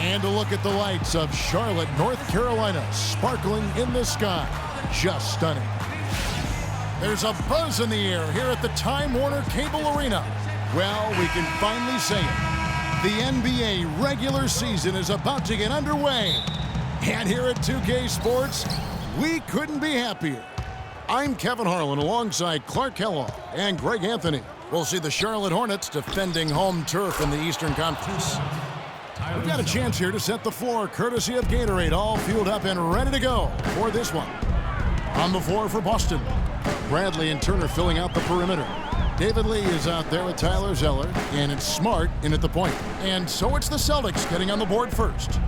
And a look at the lights of Charlotte, North Carolina, sparkling in the sky. Just stunning. There's a buzz in the air here at the Time Warner Cable Arena. Well, we can finally say it. The NBA regular season is about to get underway. And here at 2K Sports, we couldn't be happier. I'm Kevin Harlan alongside Clark Kellogg and Greg Anthony. We'll see the Charlotte Hornets defending home turf in the Eastern Conference. We've got a chance here to set the floor, courtesy of Gatorade, all fueled up and ready to go for this one. On the floor for Boston, Bradley and Turner filling out the perimeter. David Lee is out there with Tyler Zeller, and it's Smart in at the point. And so it's the Celtics getting on the board first.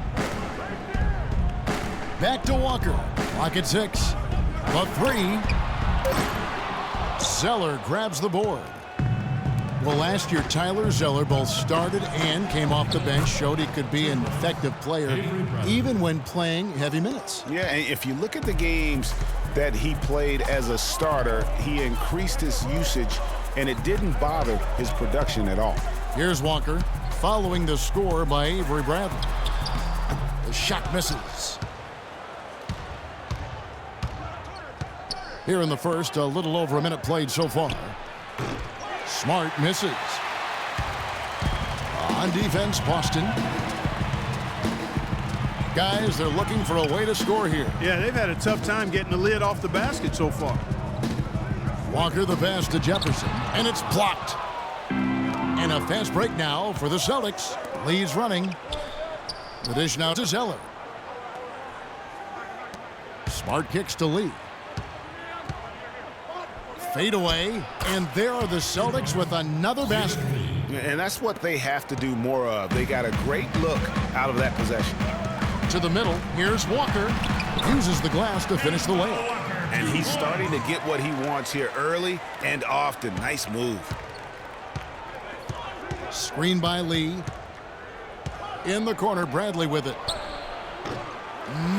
Back to Walker. Clock at 6. The 3. Zeller grabs the board. Well, last year, Tyler Zeller both started and came off the bench, showed he could be an effective player, even when playing heavy minutes. Yeah, and if you look at the games that he played as a starter, he increased his usage, and it didn't bother his production at all. Here's Walker, following the score by Avery Bradley. The shot misses. Here in the first, a little over a minute played so far. Smart misses. On defense, Boston. Guys, they're looking for a way to score here. Yeah, they've had a tough time getting the lid off the basket so far. Walker the pass to Jefferson, and it's blocked. And a fast break now for the Celtics. Lee's running. The dish now to Zeller. Smart kicks to Lee. Fade away, and there are the Celtics with another basket. And that's what they have to do more of. They got a great look out of that possession. To the middle, here's Walker. Uses the glass to finish the layup. And he's starting to get what he wants here early and often. Nice move. Screen by Lee. In the corner, Bradley with it.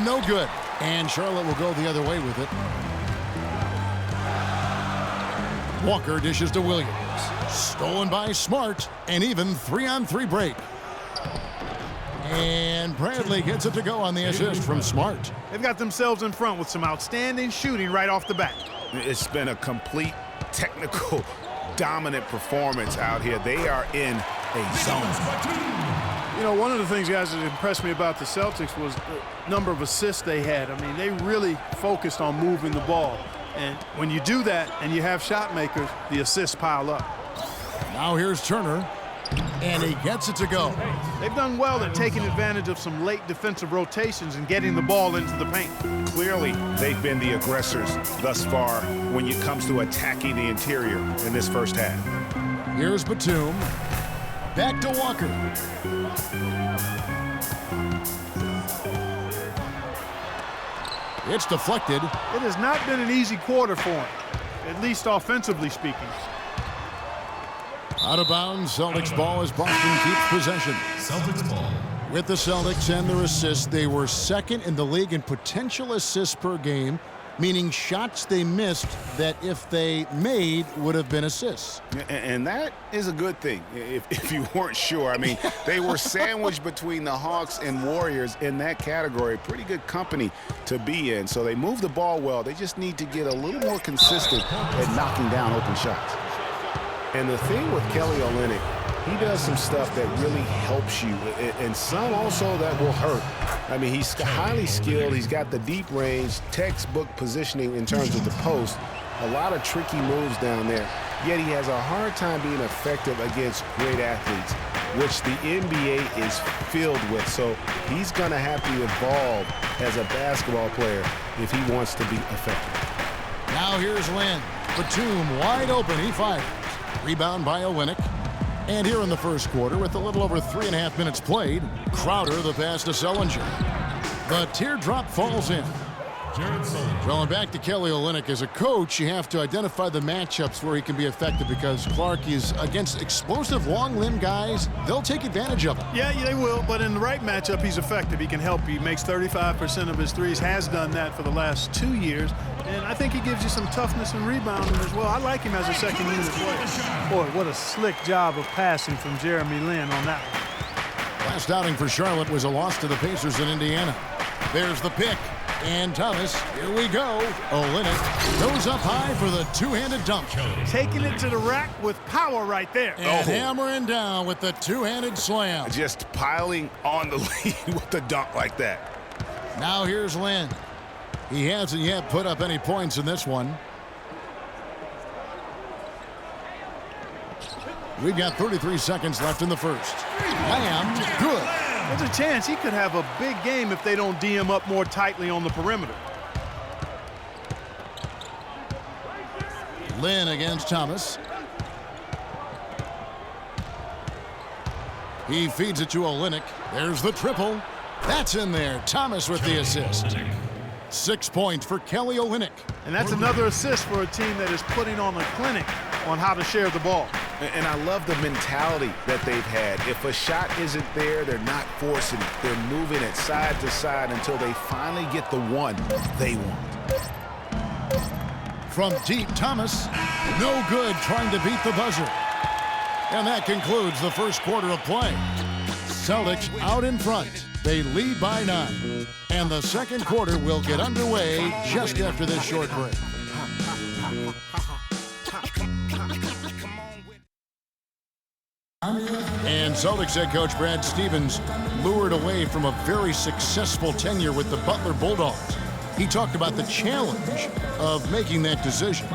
No good. And Charlotte will go the other way with it. Walker dishes to Williams. Stolen by Smart. And even 3-on-3 break. And Bradley gets it to go on the assist from Smart. They've got themselves in front with some outstanding shooting right off the bat. It's been a complete technical dominant performance out here. They are in a zone. You know, one of the things, guys, that impressed me about the Celtics was the number of assists they had. I mean, they really focused on moving the ball. And when you do that and you have shot makers, the assists pile up. Now here's Turner, and he gets it to go. They've done well at taking advantage of some late defensive rotations and getting the ball into the paint. Clearly, they've been the aggressors thus far when it comes to attacking the interior in this first half. Here's Batum. Back to Walker. It's deflected. It has not been an easy quarter for him, at least offensively speaking. Out of bounds, Celtics ball as Boston keeps possession. Celtics ball. With the Celtics and their assists, they were second in the league in potential assists per game, meaning shots they missed that if they made would have been assists. And that is a good thing, if you weren't sure. I mean, they were sandwiched between the Hawks and Warriors in that category. Pretty good company to be in. So they move the ball well. They just need to get a little more consistent at knocking down open shots. And the thing with Kelly Olynyk, he does some stuff that really helps you, and some also that will hurt. I mean, he's highly skilled. He's got the deep range, textbook positioning in terms of the post. A lot of tricky moves down there. Yet he has a hard time being effective against great athletes, which the NBA is filled with. So he's going to have to evolve as a basketball player if he wants to be effective. Now here's Lynn. Batum wide open. He fires. Rebound by Olynyk. And here in the first quarter, with a little over 3.5 minutes played, Crowder the pass to Sellinger. The teardrop falls in. Well, and back to Kelly Olynyk. As a coach, you have to identify the matchups where he can be effective, because Clark is against explosive long limb guys. They'll take advantage of him. Yeah, they will, but in the right matchup, he's effective. He can help. He makes 35% of his threes, has done that for the last 2 years. And I think he gives you some toughness and rebounding as well. I like him as a second-unit player. Boy, what a slick job of passing from Jeremy Lin on that one. Last outing for Charlotte was a loss to the Pacers in Indiana. There's the pick. And Thomas, here we go. Olynyk goes up high for the two-handed dunk. Taking it to the rack with power right there. And hammering down with the two-handed slam. Just piling on the lead with the dunk like that. Now here's Lin. He hasn't yet put up any points in this one. We've got 33 seconds left in the first. Lamb, good. There's a chance he could have a big game if they don't D him up more tightly on the perimeter. Lin against Thomas. He feeds it to Olynyk. There's the triple. That's in there. Thomas with the assist. 6 points for Kelly Olynyk. And that's another assist for a team that is putting on a clinic on how to share the ball. And I love the mentality that they've had. If a shot isn't there, they're not forcing it. They're moving it side to side until they finally get the one they want. From deep, Thomas. No good trying to beat the buzzer. And that concludes the first quarter of play. Celtics out in front. They lead by 9. And the second quarter will get underway just after this short break. And Celtics head coach Brad Stevens lured away from a very successful tenure with the Butler Bulldogs. He talked about the challenge of making that decision.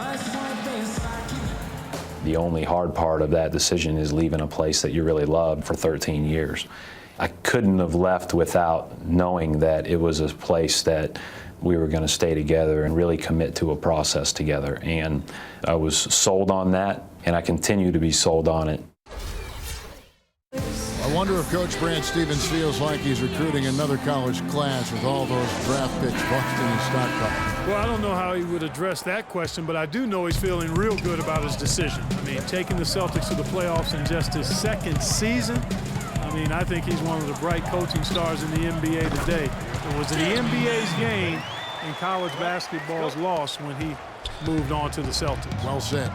The only hard part of that decision is leaving a place that you really loved for 13 years. I couldn't have left without knowing that it was a place that we were going to stay together and really commit to a process together. And I was sold on that, and I continue to be sold on it. I wonder if Coach Brad Stevens feels like he's recruiting another college class with all those draft picks busting his stockpile. Well, I don't know how he would address that question, but I do know he's feeling real good about his decision. I mean, taking the Celtics to the playoffs in just his second season, I mean, I think he's one of the bright coaching stars in the NBA today. It was the NBA's gain and college basketball's loss when he moved on to the Celtics. Well said.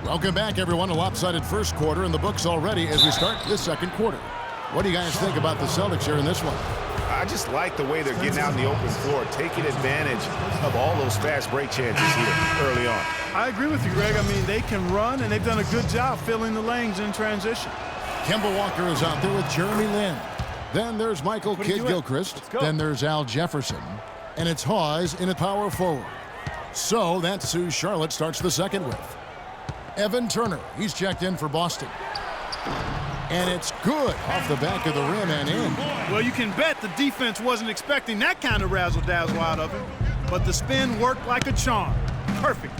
Welcome back, everyone. A lopsided first quarter in the books already as we start this second quarter. What do you guys think about the Celtics here in this one? I just like the way they're getting out in the open floor, taking advantage of all those fast break chances here early on. I agree with you, Greg. I mean, they can run, and they've done a good job filling the lanes in transition. Kemba Walker is out there with Jeremy Lin. Then there's Michael Kidd-Gilchrist. Then there's Al Jefferson. And it's Hawes in at power forward. So that's who Charlotte starts the second with. Evan Turner, he's checked in for Boston. And it's good off the back of the rim and in. Well, you can bet the defense wasn't expecting that kind of razzle-dazzle out of him. But the spin worked like a charm. Perfect.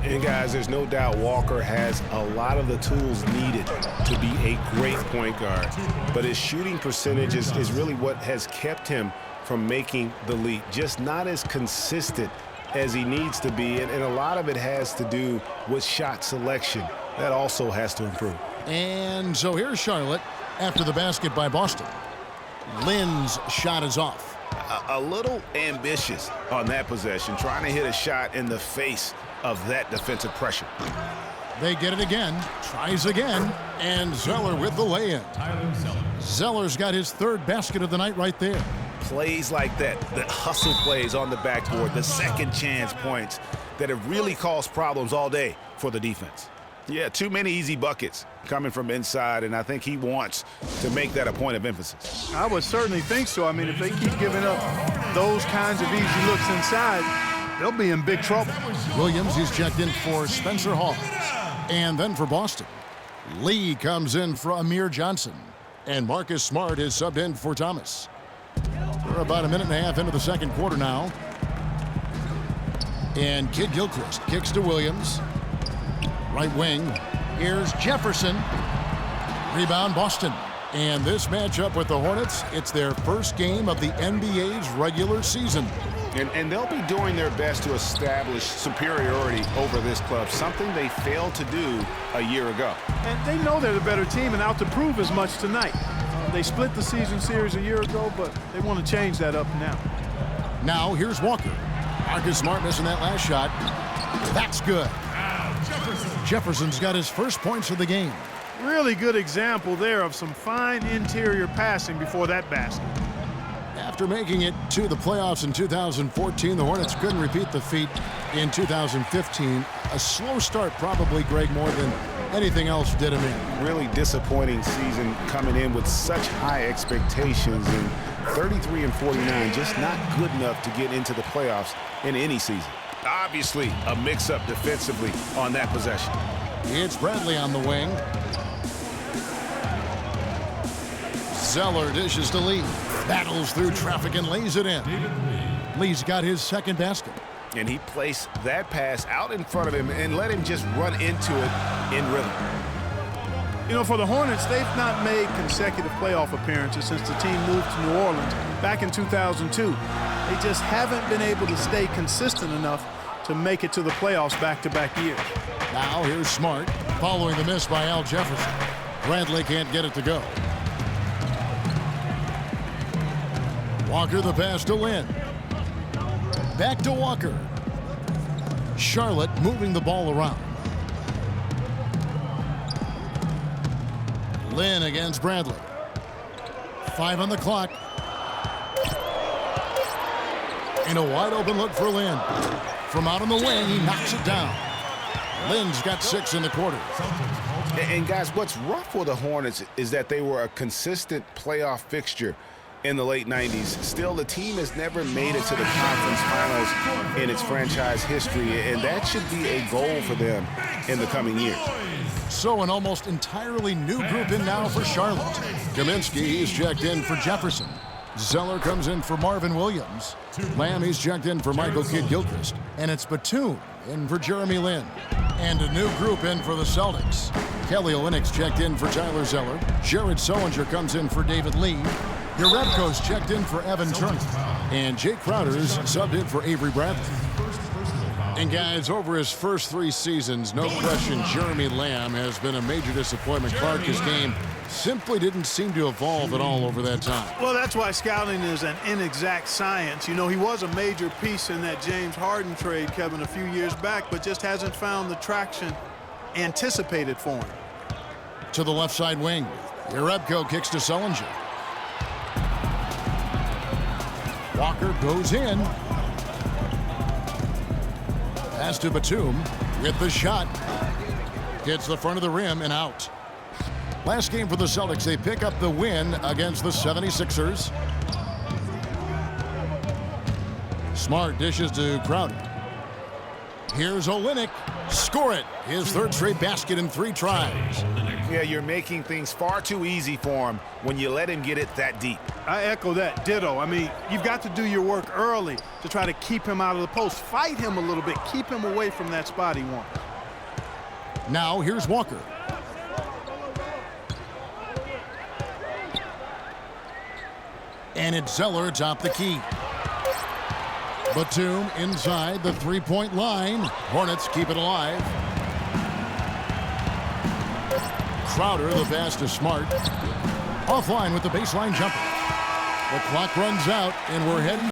And guys, there's no doubt Walker has a lot of the tools needed to be a great point guard. But his shooting percentage is really what has kept him from making the leap. Just not as consistent as he needs to be, and a lot of it has to do with shot selection. That also has to improve. And so here's Charlotte after the basket by Boston. Lin's shot is off. A little ambitious on that possession, trying to hit a shot in the face of that defensive pressure. They get it again, tries again, and Zeller with the lay-in. Zeller's got his third basket of the night right there. Plays like that, the hustle plays on the backboard, the second chance points that have really caused problems all day for the defense. Yeah, too many easy buckets coming from inside, and I think he wants to make that a point of emphasis. I would certainly think so. I mean, if they keep giving up those kinds of easy looks inside, they'll be in big trouble. Williams, he's checked in for Spencer Hawes. And then for Boston, Lee comes in for Amir Johnson. And Marcus Smart is subbed in for Thomas. We're about a minute and a half into the second quarter now. And Kidd-Gilchrist kicks to Williams. Right wing. Here's Jefferson. Rebound Boston. And this matchup with the Hornets, it's their first game of the NBA's regular season. And they'll be doing their best to establish superiority over this club, something they failed to do a year ago. And they know they're the better team and out to prove as much tonight. They split the season series a year ago, but they want to change that up now. Now here's Walker. Marcus Smart missing that last shot. That's good. Jefferson's got his first points of the game. Really good example there of some fine interior passing before that basket. After making it to the playoffs in 2014, the Hornets couldn't repeat the feat in 2015. A slow start probably, Greg, more than anything else did him in. Really disappointing season coming in with such high expectations, and 33 and 49 just not good enough to get into the playoffs in any season. Obviously a mix-up defensively on that possession. It's Bradley on the wing. Zeller dishes to Lee. Battles through traffic and lays it in. Lee's got his second basket. And he placed that pass out in front of him and let him just run into it in rhythm. You know, for the Hornets, they've not made consecutive playoff appearances since the team moved to New Orleans back in 2002. They just haven't been able to stay consistent enough to make it to the playoffs back-to-back years. Now here's Smart, following the miss by Al Jefferson. Bradley can't get it to go. Walker the pass to Lynn. Back to Walker. Charlotte moving the ball around. Lynn against Bradley. 5 on the clock. And a wide open look for Lynn. From out on the wing, he knocks it down. Lynn's got 6 in the quarter. And guys, what's rough for the Hornets is that they were a consistent playoff fixture in the late 90s. Still, the team has never made it to the conference finals in its franchise history, and that should be a goal for them in the coming years. So an almost entirely new group in now for Charlotte. Kaminsky is checked in for Jefferson. Zeller comes in for Marvin Williams. Lamb, he's checked in for Michael Kidd-Gilchrist. And it's Batum in for Jeremy Lin. And a new group in for the Celtics. Kelly Olynyk's checked in for Tyler Zeller. Jared Sullinger comes in for David Lee. Jerebko's checked in for Evan Turner. And Jake Crowder's subbed in for Avery Bradley. And guys, over his first 3 seasons, no question Jeremy Lamb has been a major disappointment. Clark, his game simply didn't seem to evolve at all over that time. Well, that's why scouting is an inexact science. You know, he was a major piece in that James Harden trade, Kevin, a few years back, but just hasn't found the traction anticipated for him. To the left side wing, Jerebko kicks to Sullinger. Walker goes in. Pass to Batum with the shot. Hits the front of the rim and out. Last game for the Celtics, they pick up the win against the 76ers. Smart dishes to Crowder. Here's Olynyk. Score it. His 3rd straight basket in 3 tries. Yeah, you're making things far too easy for him when you let him get it that deep. I echo that. Ditto. I mean, you've got to do your work early to try to keep him out of the post. Fight him a little bit. Keep him away from that spot he wants. Now here's Walker. And it's Zeller atop the key. Batum inside the 3-point line. Hornets keep it alive. Crowder, the pass to Smart. Offline with the baseline jumper. The clock runs out, and we're heading